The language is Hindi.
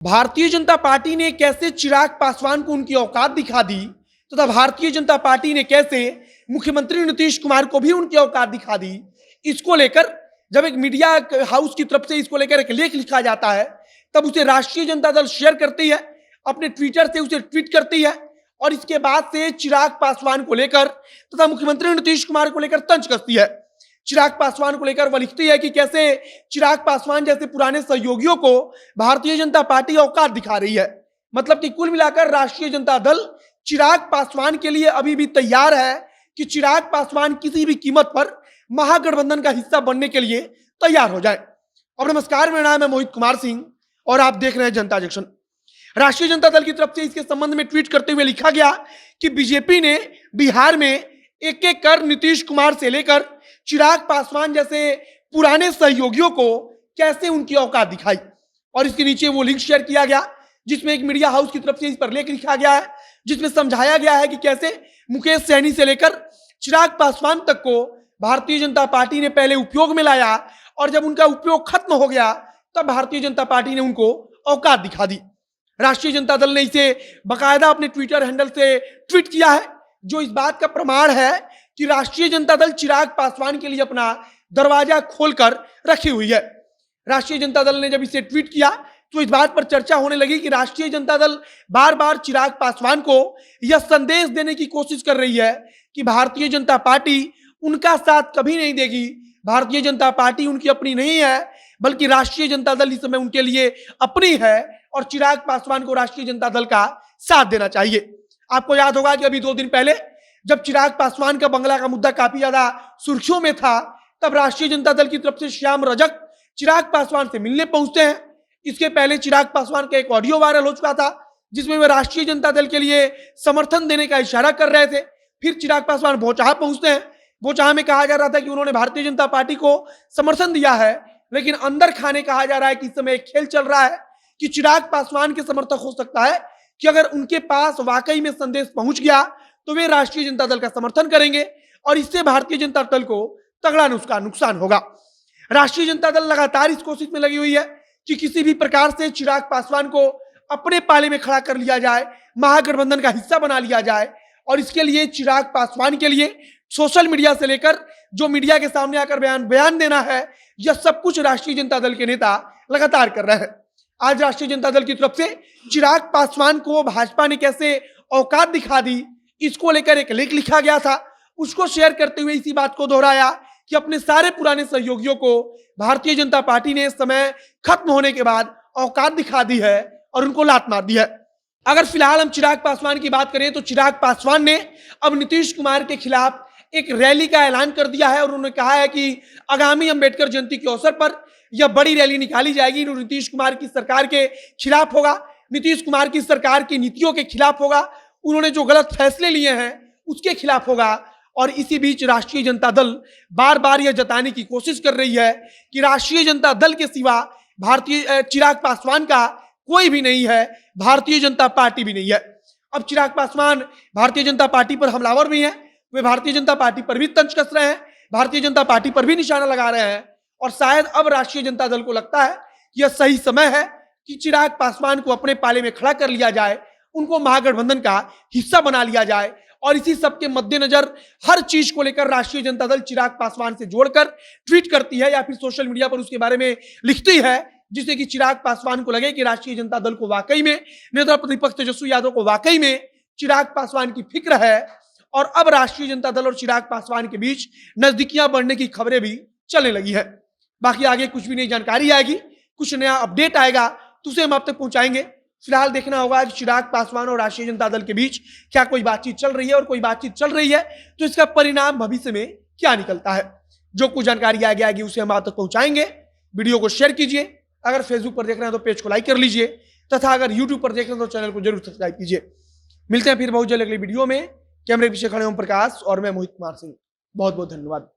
भारतीय जनता पार्टी ने कैसे चिराग पासवान को उनकी औकात दिखा दी तथा भारतीय जनता पार्टी ने कैसे मुख्यमंत्री नीतीश कुमार को भी उनकी औकात दिखा दी, इसको लेकर जब एक मीडिया हाउस की तरफ से इसको लेकर एक लेख लिखा जाता है तब उसे राष्ट्रीय जनता दल शेयर करती है, अपने ट्विटर से उसे ट्वीट करती है और इसके बाद से चिराग पासवान को लेकर तथा मुख्यमंत्री नीतीश कुमार को लेकर तंज कसती है। चिराग पासवान को लेकर वह लिखती है कि कैसे चिराग पासवान जैसे पुराने सहयोगियों को भारतीय जनता पार्टी औकात दिखा रही है। मतलब कि कुल मिलाकर राष्ट्रीय जनता दल चिराग पासवान के लिए अभी भी तैयार है कि चिराग पासवान किसी भी कीमत पर महागठबंधन का हिस्सा बनने के लिए तैयार हो जाए। और नमस्कार, मेरा नाम है मोहित कुमार सिंह और आप देख रहे हैं जनता जंक्शन। राष्ट्रीय जनता दल की तरफ से इसके संबंध में ट्वीट करते हुए लिखा गया कि बीजेपी ने बिहार में एक एक कर नीतीश कुमार से लेकर चिराग पासवान जैसे पुराने सहयोगियों को कैसे उनकी औकात दिखाई। और इसके नीचे वो लिंक शेयर किया गया जिसमें एक मीडिया हाउस की तरफ से इस पर लेख लिखा गया है, जिसमें समझाया गया है कि कैसे मुकेश सहनी से लेकर चिराग पासवान तक को भारतीय जनता पार्टी ने पहले उपयोग में लाया और जब उनका उपयोग खत्म हो गया तब भारतीय जनता पार्टी ने उनको औकात दिखा दी। राष्ट्रीय जनता दल ने इसे बाकायदा अपने ट्विटर हैंडल से ट्वीट किया है, जो इस बात का प्रमाण है कि राष्ट्रीय जनता दल चिराग पासवान के लिए अपना दरवाजा खोलकर रखी हुई है। राष्ट्रीय जनता दल ने जब इसे ट्वीट किया तो इस बात पर चर्चा होने लगी कि राष्ट्रीय जनता दल बार बार चिराग पासवान को यह संदेश देने की कोशिश कर रही है कि भारतीय जनता पार्टी उनका साथ कभी नहीं देगी, भारतीय जनता पार्टी उनकी अपनी नहीं है, बल्कि राष्ट्रीय जनता दल इस समय उनके लिए अपनी है और चिराग पासवान को राष्ट्रीय जनता दल का साथ देना चाहिए। आपको याद होगा कि अभी 2 दिन पहले जब चिराग पासवान का बंगला का मुद्दा काफी ज्यादा सुर्खियों में था तब राष्ट्रीय जनता दल की तरफ से श्याम रजक चिराग पासवान से मिलने पहुंचते हैं। इसके पहले चिराग पासवान का एक ऑडियो वायरल हो चुका था जिसमें वे राष्ट्रीय जनता दल के लिए समर्थन देने का इशारा कर रहे थे। फिर चिराग पासवान भोचाहा पहुंचते हैं। भोचाहा में कहा जा रहा था कि उन्होंने भारतीय जनता पार्टी को समर्थन दिया है, लेकिन अंदर खाने कहा जा रहा है कि इस समय एक खेल चल रहा है कि चिराग पासवान के समर्थक हो सकता है कि अगर उनके पास वाकई में संदेश पहुंच गया तो वे राष्ट्रीय जनता दल का समर्थन करेंगे और इससे भारतीय जनता दल को तगड़ा नुकसान होगा। राष्ट्रीय जनता दल लगातार इस कोशिश में लगी हुई है कि किसी भी प्रकार से चिराग पासवान को अपने पाले में खड़ा कर लिया जाए, महागठबंधन का हिस्सा बना लिया जाए। और इसके लिए चिराग पासवान के लिए सोशल मीडिया से लेकर जो मीडिया के सामने आकर बयान देना है, यह सब कुछ राष्ट्रीय जनता दल के नेता लगातार कर रहे हैं। आज राष्ट्रीय जनता दल की तरफ से चिराग पासवान को भाजपा ने कैसे औकात दिखा दी, इसको लेकर एक लेख लिखा गया था। उसको शेयर करते हुए इसी बात को दोहराया कि अपने सारे पुराने सहयोगियों को भारतीय जनता पार्टी ने इस समय खत्म होने के बाद औकात दिखा दी है और उनको लात मार दी है। अगर फिलहाल हम चिराग पासवान की बात करें तो चिराग पासवान ने अब नीतीश कुमार के खिलाफ एक रैली का ऐलान कर दिया है और उन्होंने कहा है कि आगामी अंबेडकर जयंती के अवसर पर यह बड़ी रैली निकाली जाएगी। नीतीश कुमार की सरकार के खिलाफ होगा, नीतीश कुमार की सरकार की नीतियों के खिलाफ होगा, उन्होंने जो गलत फैसले लिए हैं उसके खिलाफ होगा। और इसी बीच राष्ट्रीय जनता दल बार बार यह जताने की कोशिश कर रही है कि राष्ट्रीय जनता दल के सिवा भारतीय चिराग पासवान का कोई भी नहीं है, भारतीय जनता पार्टी भी नहीं है। अब चिराग पासवान भारतीय जनता पार्टी पर हमलावर भी हैं, वे भारतीय जनता पार्टी पर भी तंज कस रहे हैं, भारतीय जनता पार्टी पर भी निशाना लगा रहे हैं। और शायद अब राष्ट्रीय जनता दल को लगता है कि यह सही समय है कि चिराग पासवान को अपने पाले में खड़ा कर लिया जाए, उनको महागठबंधन का हिस्सा बना लिया जाए। और इसी सब के मद्देनजर हर चीज को लेकर राष्ट्रीय जनता दल चिराग पासवान से जोड़कर ट्वीट करती है या फिर सोशल मीडिया पर उसके बारे में लिखती है, जिससे कि चिराग पासवान को लगे कि राष्ट्रीय जनता दल को वाकई में, नेता प्रतिपक्ष तेजस्वी यादव को वाकई में चिराग पासवान की फिक्र है। और अब राष्ट्रीय जनता दल और चिराग पासवान के बीच नजदीकियां बढ़ने की खबरें भी चलने लगी है। बाकी आगे कुछ भी नई जानकारी आएगी, कुछ नया अपडेट आएगा तो उसे हम आप तक पहुंचाएंगे। फिलहाल देखना होगा कि चिराग पासवान और राष्ट्रीय जनता दल के बीच क्या कोई बातचीत चल रही है, और कोई बातचीत चल रही है तो इसका परिणाम भविष्य में क्या निकलता है। जो कुछ जानकारी आगे आएगी उसे हम आप तक पहुंचाएंगे। वीडियो को शेयर कीजिए, अगर फेसबुक पर देख रहे हैं तो पेज को लाइक कर लीजिए तथा अगर यूट्यूब पर देख रहे हैं तो चैनल को जरूर सब्सक्राइब कीजिए। मिलते हैं फिर बहुत जल्द अगली वीडियो में। कैमरे पीछे खड़े ओम प्रकाश और मैं मोहित कुमार सिंह। बहुत बहुत धन्यवाद।